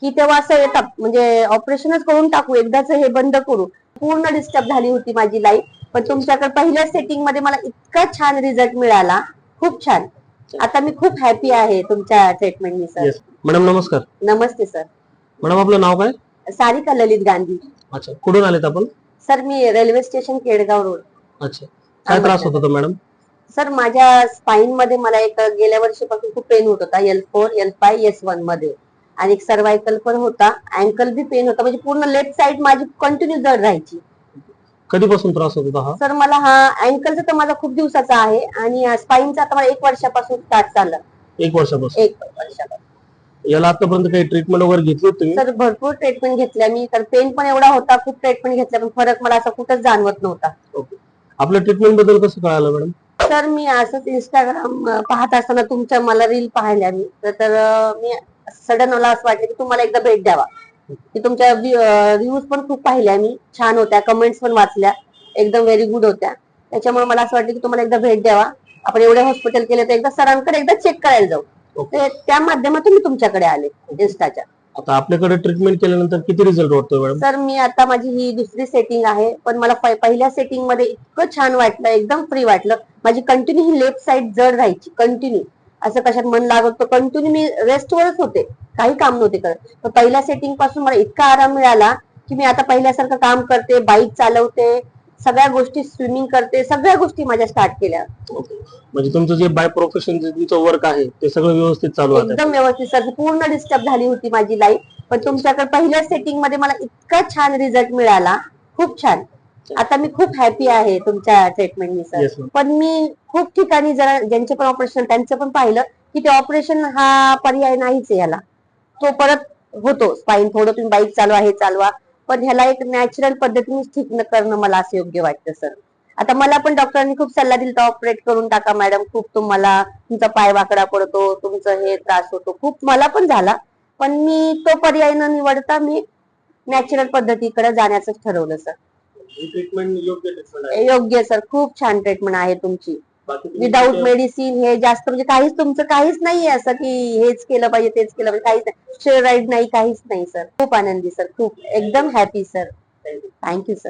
की तेव्हा असं येतात म्हणजे ऑपरेशनच करून टाकू, एकदाच हे बंद करू. पूर्ण डिस्टर्ब झाली होती माझी लाईफ, पण तुमच्याकडे पहिल्या सेटिंग मध्ये मला इतका छान रिझल्ट मिळाला, खूप छान. आता मी खूप हॅपी आहे तुमच्या ट्रीटमेंटनी सर. मॅडम नमस्कार. नमस्ते सर. मॅडम आपलं नाव काय? सारिका ललित गांधी. अच्छा, कुठून आलेत आपण? सर मी रेल्वे स्टेशन केडगाव रोड. अच्छा, काय त्रास होत होता मॅडम? सर माझ्या स्पाइन मध्ये मला एक गेल्या वर्षीपासून खूप पेन होत होता, L4 L5 S1 मध्ये, आणि सर्वायकल पण होता, अँकल बी पेन होता, म्हणजे पूर्ण लेफ्ट साइड माझी कंटिन्यू जड राहायची. कधीपासून त्रास होत होता हा? सर मला हा अँकलचा तर माझा खूप दिवसाचा आहे, आणि स्पाइनचा आता मला 1 वर्षापासून स्टार्ट झालं. 1 वर्षापासून? 1 वर्षापासून. याला आतापर्यंत काही ट्रीटमेंट वगैरे घेतली तुम्ही? सर भरपूर ट्रीटमेंट घेतल्या मी, तर पेन पण एवढा होता, खूप ट्रीटमेंट घेतल्या, पण फरक मला असं कुठंच जाणवत नव्हता. आपल्या ट्रीटमेंट बद्दल कसं कळालं मॅडम? सर मी असंच इंस्टाग्राम पाहत असताना तुमच्या मला रील पाहिल्या मी, तर मी सडन मला असं वाटलं की तुम्हाला एकदा भेट द्यावा. की तुमच्या रिव्ह्यूज पण खूप पाहिल्या मी, छान होत्या, कमेंट्स पण वाचल्या, एकदम व्हेरी गुड होत्या. त्याच्यामुळे मला असं वाटलं की तुम्हाला एकदा भेट द्यावा. आपण एवढे हॉस्पिटल केले तर एकदा सरांकडे एकदा चेक करायला जाऊ. त्या माध्यमातून मी तुमच्याकडे आले इंस्टाच्या. आता आपल्याकडे ट्रीटमेंट केल्यानंतर किती रिझल्ट वाटतोय मॅडम? सर मी आता माझी ही दुसरी सेटिंग आहे, पण मला पहिल्या सेटिंग मध्ये इतकं छान वाटलं, एकदम फ्री वाटलं. माझी कंटिन्यू ही लेफ्ट साइड जड राहायची, कंटिन्यू असं कशात मन लागत तो कंटिन्यू मी रेस्टवरच होते, काही काम नव्हते करत. तर पहिल्या सेटिंग पासून मला इतका आराम मिळाला की मी आता पहिल्यासारखं काम करते, बाईक चालवते, सगळ्या गोष्टी, स्विमिंग करते, सगळ्या गोष्टी माझ्या स्टार्ट केल्या. म्हणजे तुमचं जे बाय प्रोफेशन जे तुमचं वर्क आहे ते सगळं व्यवस्थित चालू आहे? एकदम व्यवस्थित सर. पूर्ण डिस्टर्ब झाली होती माझी लाईफ, पण तुमच्याकडे पहिल्या सेटिंग मध्ये मला इतका छान रिझल्ट मिळाला, खूप छान. आता मी खूप हॅपी आहे तुमच्या ट्रीटमेंटनी सर. पण मी खूप ठिकाणी जरा ज्यांचे पण ऑपरेशन त्यांचं पण पाहिलं की ते ऑपरेशन हा पर्याय नाहीच आहे याला. तो परत होतो स्पाइन, थोडं तुम्ही बाईक चालवा, हे चालवा, पण ह्याला एक नॅचरल पद्धतीने ठीक करणं मला असं योग्य वाटतं सर. आता मला पण डॉक्टरांनी खूप सल्ला दिला, ऑपरेट करून टाका मॅडम, खूप तुम्हाला तुमचा पाय वाकडा पडतो, तुमचं हे त्रास होतो, खूप मला पण झाला. पण मी तो पर्याय न निवडता मी नॅचरल पद्धतीकडे जाण्याचं ठरवलं सर. ट्रीटमेंट योग्य? योग्य सर, खूप छान ट्रीटमेंट आहे तुमची. विदाऊट मेडिसिन हे जास्त म्हणजे काहीच तुमचं काहीच नाहीये असं की हेच केलं पाहिजे तेच केलं पाहिजे, काहीच नाही, स्टेरॉइड नाही, काहीच नाही सर. खूप आनंदी सर, खूप एकदम हॅपी सर. Thank you sir.